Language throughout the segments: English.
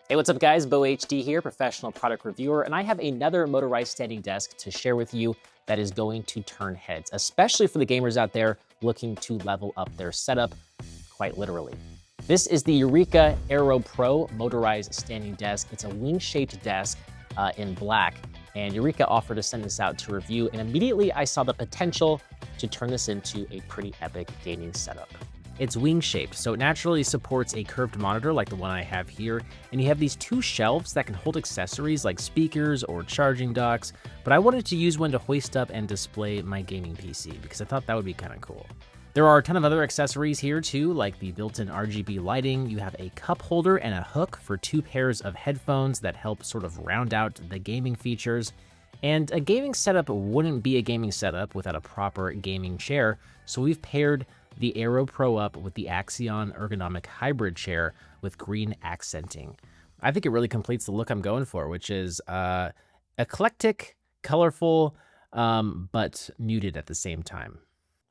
Hey, what's up guys? Bo HD here, professional product reviewer, and I have another motorized standing desk to share with you that is going to turn heads, especially for the gamers out there looking to level up their setup, quite literally. This is the Eureka Aero Pro motorized standing desk. It's a wing-shaped desk in black, and Eureka offered to send this out to review, and immediately I saw the potential to turn this into a pretty epic gaming setup. It's wing-shaped, so it naturally supports a curved monitor like the one I have here, and you have these two shelves that can hold accessories like speakers or charging docks, but I wanted to use one to hoist up and display my gaming PC because I thought that would be kind of cool. There are a ton of other accessories here too, like the built-in RGB lighting. You have a cup holder and a hook for two pairs of headphones that help sort of round out the gaming features. And a gaming setup wouldn't be a gaming setup without a proper gaming chair, so we've paired the Aero Pro up with the Axion Ergonomic Hybrid Chair with green accenting. I think it really completes the look I'm going for, which is eclectic, colorful, but muted at the same time.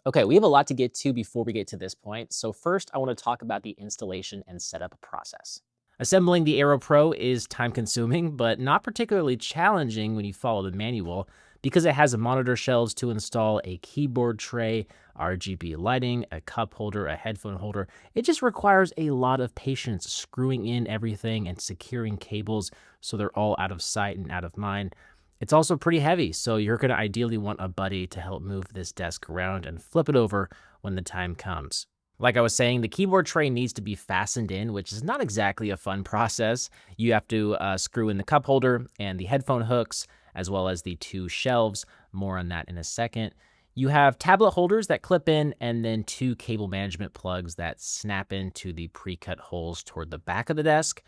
Okay, we have a lot to get to before we get to this point. So first, I want to talk about the installation and setup process. Assembling the Aero Pro is time-consuming, but not particularly challenging when you follow the manual, because it has monitor shelves to install, a keyboard tray, RGB lighting, a cup holder, a headphone holder. It just requires a lot of patience screwing in everything and securing cables so they're all out of sight and out of mind. It's also pretty heavy, so you're going to ideally want a buddy to help move this desk around and flip it over when the time comes. Like I was saying, the keyboard tray needs to be fastened in, which is not exactly a fun process. You have to screw in the cup holder and the headphone hooks, as well as the two shelves. More on that in a second. You have tablet holders that clip in, and then two cable management plugs that snap into the pre-cut holes toward the back of the desk.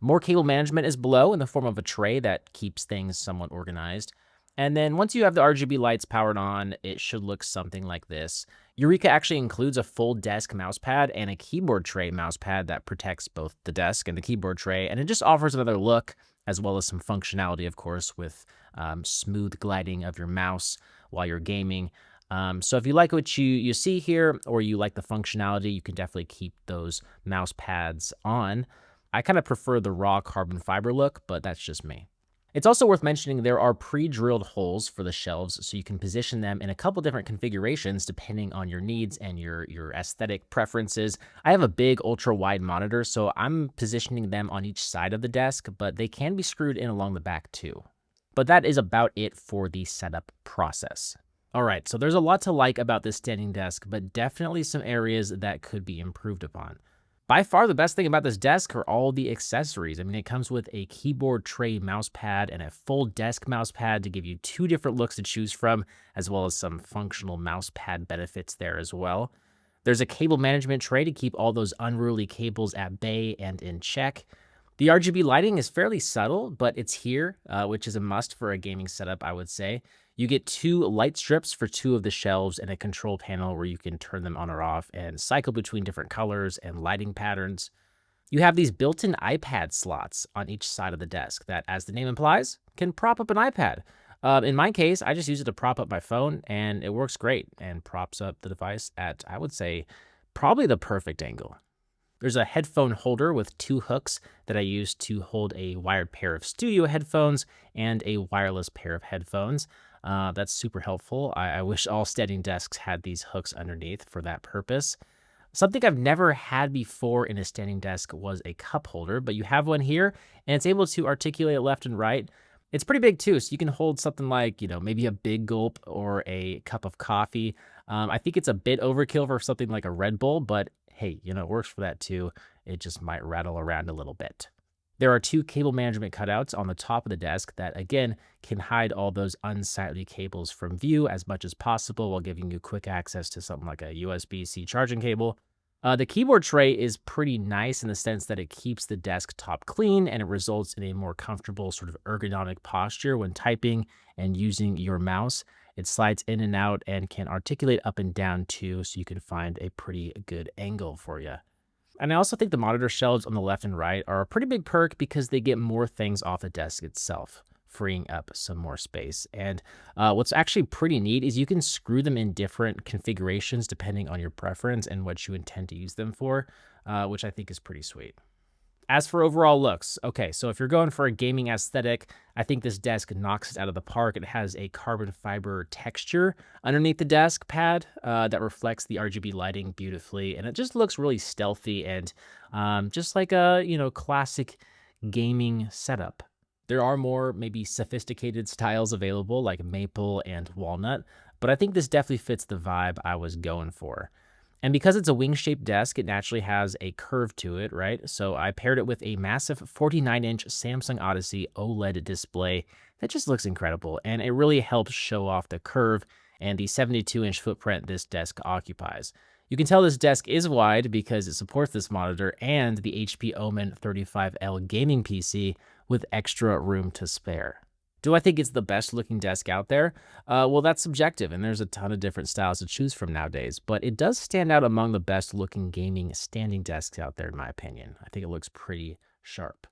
More cable management is below in the form of a tray that keeps things somewhat organized. And then once you have the RGB lights powered on, it should look something like this. Eureka actually includes a full desk mousepad and a keyboard tray mousepad that protects both the desk and the keyboard tray, and it just offers another look, as well as some functionality, of course, with smooth gliding of your mouse while you're gaming. So if you like what you see here, or you like the functionality, you can definitely keep those mouse pads on. I kind of prefer the raw carbon fiber look, but that's just me. It's also worth mentioning there are pre-drilled holes for the shelves, so you can position them in a couple different configurations depending on your needs and your aesthetic preferences. I have a big ultra-wide monitor, so I'm positioning them on each side of the desk, but they can be screwed in along the back too. But that is about it for the setup process. All right, so there's a lot to like about this standing desk, but definitely some areas that could be improved upon. By far, the best thing about this desk are all the accessories. I mean, it comes with a keyboard tray mouse pad and a full desk mouse pad to give you two different looks to choose from, as well as some functional mouse pad benefits there as well. There's a cable management tray to keep all those unruly cables at bay and in check. The RGB lighting is fairly subtle, but it's here, which is a must for a gaming setup, I would say. You get two light strips for two of the shelves and a control panel where you can turn them on or off and cycle between different colors and lighting patterns. You have these built-in iPad slots on each side of the desk that, as the name implies, can prop up an iPad. In my case, I just use it to prop up my phone, and it works great and props up the device at, I would say, probably the perfect angle. There's a headphone holder with two hooks that I use to hold a wired pair of studio headphones and a wireless pair of headphones. That's super helpful. I wish all standing desks had these hooks underneath for that purpose. Something I've never had before in a standing desk was a cup holder, but you have one here, and it's able to articulate left and right. It's pretty big too, so you can hold something like, maybe a big gulp or a cup of coffee. I think it's a bit overkill for something like a Red Bull, but hey, it works for that too. It just might rattle around a little bit. There are two cable management cutouts on the top of the desk that, again, can hide all those unsightly cables from view as much as possible while giving you quick access to something like a USB-C charging cable. The keyboard tray is pretty nice in the sense that it keeps the desktop clean and it results in a more comfortable sort of ergonomic posture when typing and using your mouse. It slides in and out and can articulate up and down too, so you can find a pretty good angle for you. And I also think the monitor shelves on the left and right are a pretty big perk because they get more things off the desk itself, freeing up some more space. And what's actually pretty neat is you can screw them in different configurations depending on your preference and what you intend to use them for, which I think is pretty sweet. As for overall looks, okay, so if you're going for a gaming aesthetic, I think this desk knocks it out of the park. It has a carbon fiber texture underneath the desk pad that reflects the RGB lighting beautifully, and it just looks really stealthy and just like a, classic gaming setup. There are more maybe sophisticated styles available like maple and walnut, but I think this definitely fits the vibe I was going for. And because it's a wing-shaped desk, it naturally has a curve to it, right? So I paired it with a massive 49-inch Samsung Odyssey OLED display that just looks incredible, and it really helps show off the curve and the 72-inch footprint this desk occupies. You can tell this desk is wide because it supports this monitor and the HP Omen 35L gaming PC with extra room to spare. Do I think it's the best looking desk out there? Well, that's subjective, and there's a ton of different styles to choose from nowadays, but it does stand out among the best looking gaming standing desks out there, in my opinion. I think it looks pretty sharp.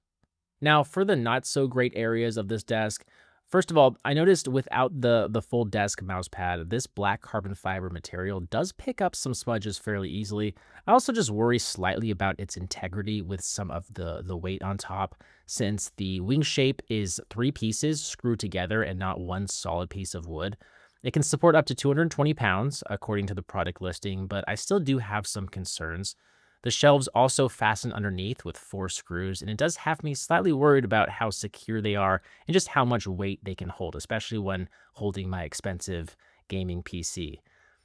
Now, for the not so great areas of this desk, first of all, I noticed without the full desk mouse pad, this black carbon fiber material does pick up some smudges fairly easily. I also just worry slightly about its integrity with some of the weight on top, since the wing shape is 3 pieces screwed together and not one solid piece of wood. It can support up to 220 pounds, according to the product listing, but I still do have some concerns. The shelves also fasten underneath with 4 screws, and it does have me slightly worried about how secure they are and just how much weight they can hold, especially when holding my expensive gaming PC.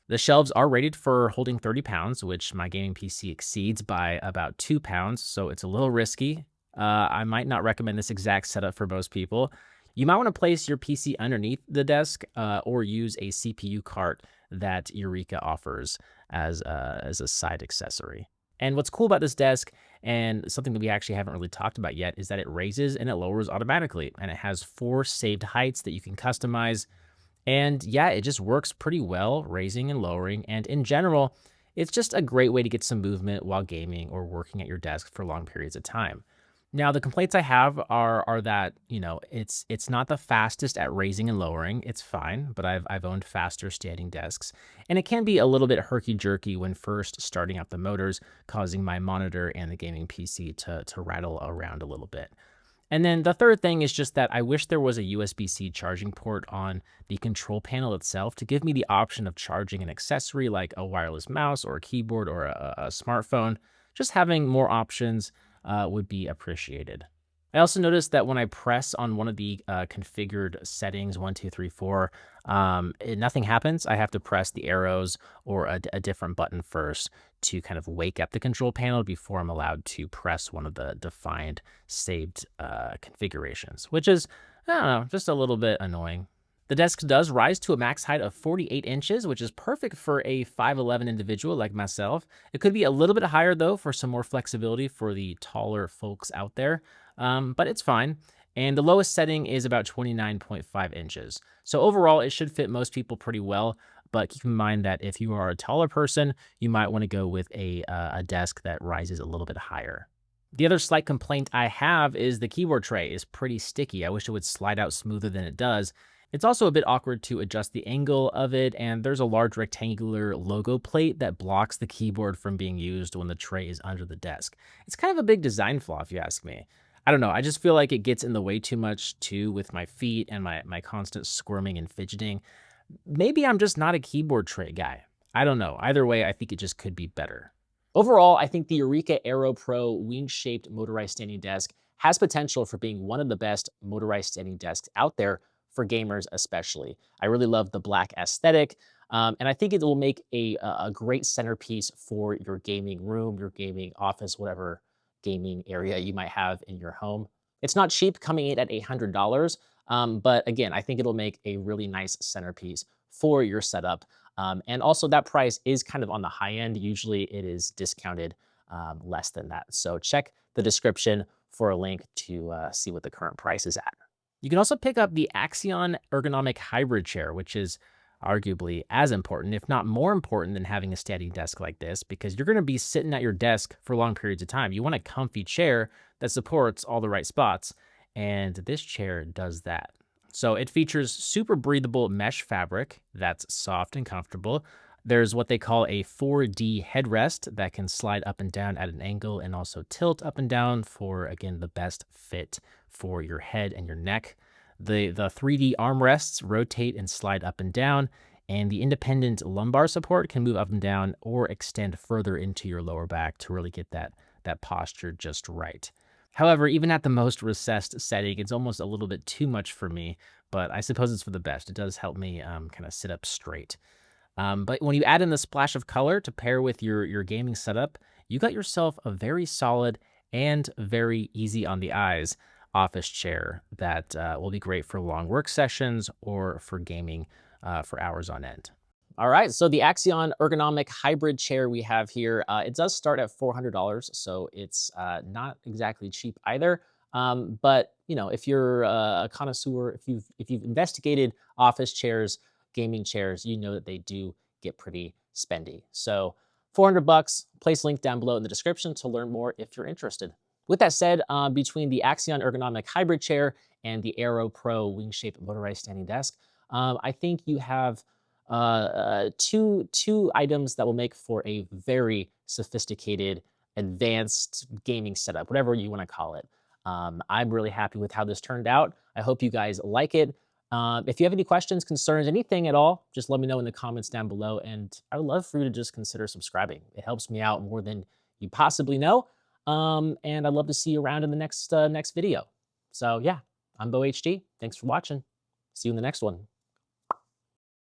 The shelves are rated for holding 30 pounds, which my gaming PC exceeds by about 2 pounds, so it's a little risky. I might not recommend this exact setup for most people. You might want to place your PC underneath the desk or use a CPU cart that Eureka offers as a side accessory. And what's cool about this desk, and something that we actually haven't really talked about yet, is that it raises and it lowers automatically. And it has 4 saved heights that you can customize. And yeah, it just works pretty well, raising and lowering. And in general, it's just a great way to get some movement while gaming or working at your desk for long periods of time. Now, the complaints I have are that, it's not the fastest at raising and lowering. It's fine, but I've owned faster standing desks, and it can be a little bit herky-jerky when first starting up the motors, causing my monitor and the gaming PC to rattle around a little bit. And then the third thing is just that I wish there was a USB-C charging port on the control panel itself to give me the option of charging an accessory like a wireless mouse or a keyboard or a smartphone. Just having more options would be appreciated. I also noticed that when I press on one of the configured settings, 1, 2, 3, 4, nothing happens. I have to press the arrows or a different button first to kind of wake up the control panel before I'm allowed to press one of the defined saved configurations, which is, I don't know, just a little bit annoying. The desk does rise to a max height of 48 inches, which is perfect for a 5'11" individual like myself. It could be a little bit higher, though, for some more flexibility for the taller folks out there, but it's fine. And the lowest setting is about 29.5 inches. So overall, it should fit most people pretty well, but keep in mind that if you are a taller person, you might want to go with a desk that rises a little bit higher. The other slight complaint I have is the keyboard tray is pretty sticky. I wish it would slide out smoother than it does. It's also a bit awkward to adjust the angle of it, and there's a large rectangular logo plate that blocks the keyboard from being used when the tray is under the desk. It's kind of a big design flaw if you ask me. I don't know, I just feel like it gets in the way too much too with my feet and my constant squirming and fidgeting. Maybe I'm just not a keyboard tray guy. I don't know. Either way, I think it just could be better. Overall, I think the Eureka Aero Pro wing-shaped motorized standing desk has potential for being one of the best motorized standing desks out there, for gamers especially. I really love the black aesthetic, and I think it will make a great centerpiece for your gaming room, your gaming office, whatever gaming area you might have in your home. It's not cheap, coming in at $800, but again, I think it'll make a really nice centerpiece for your setup. And also that price is kind of on the high end. Usually it is discounted less than that. So check the description for a link to see what the current price is at. You can also pick up the Axion Ergonomic Hybrid Chair, which is arguably as important, if not more important, than having a standing desk like this, because you're going to be sitting at your desk for long periods of time. You want a comfy chair that supports all the right spots, and this chair does that. So it features super breathable mesh fabric that's soft and comfortable, There's what they call a 4D headrest that can slide up and down at an angle and also tilt up and down for, again, the best fit for your head and your neck. The 3D armrests rotate and slide up and down, and the independent lumbar support can move up and down or extend further into your lower back to really get that posture just right. However, even at the most recessed setting, it's almost a little bit too much for me, but I suppose it's for the best. It does help me kind of sit up straight. But when you add in the splash of color to pair with your gaming setup, you got yourself a very solid and very easy on the eyes office chair that will be great for long work sessions or for gaming for hours on end. All right, so the Axion Ergonomic Hybrid Chair we have here, it does start at $400, so it's not exactly cheap either. But you know, if you're a connoisseur, if you've investigated office chairs, gaming chairs, you know that they do get pretty spendy. So $400, place link down below in the description to learn more if you're interested. With that said, between the Axion Ergonomic Hybrid Chair and the Aero Pro wing-shaped motorized standing desk, I think you have two items that will make for a very sophisticated, advanced gaming setup, whatever you want to call it. I'm really happy with how this turned out. I hope you guys like it. If you have any questions, concerns, anything at all, just let me know in the comments down below. And I would love for you to just consider subscribing. It helps me out more than you possibly know. And I'd love to see you around in the next video. So yeah, I'm Bo HD. Thanks for watching. See you in the next one.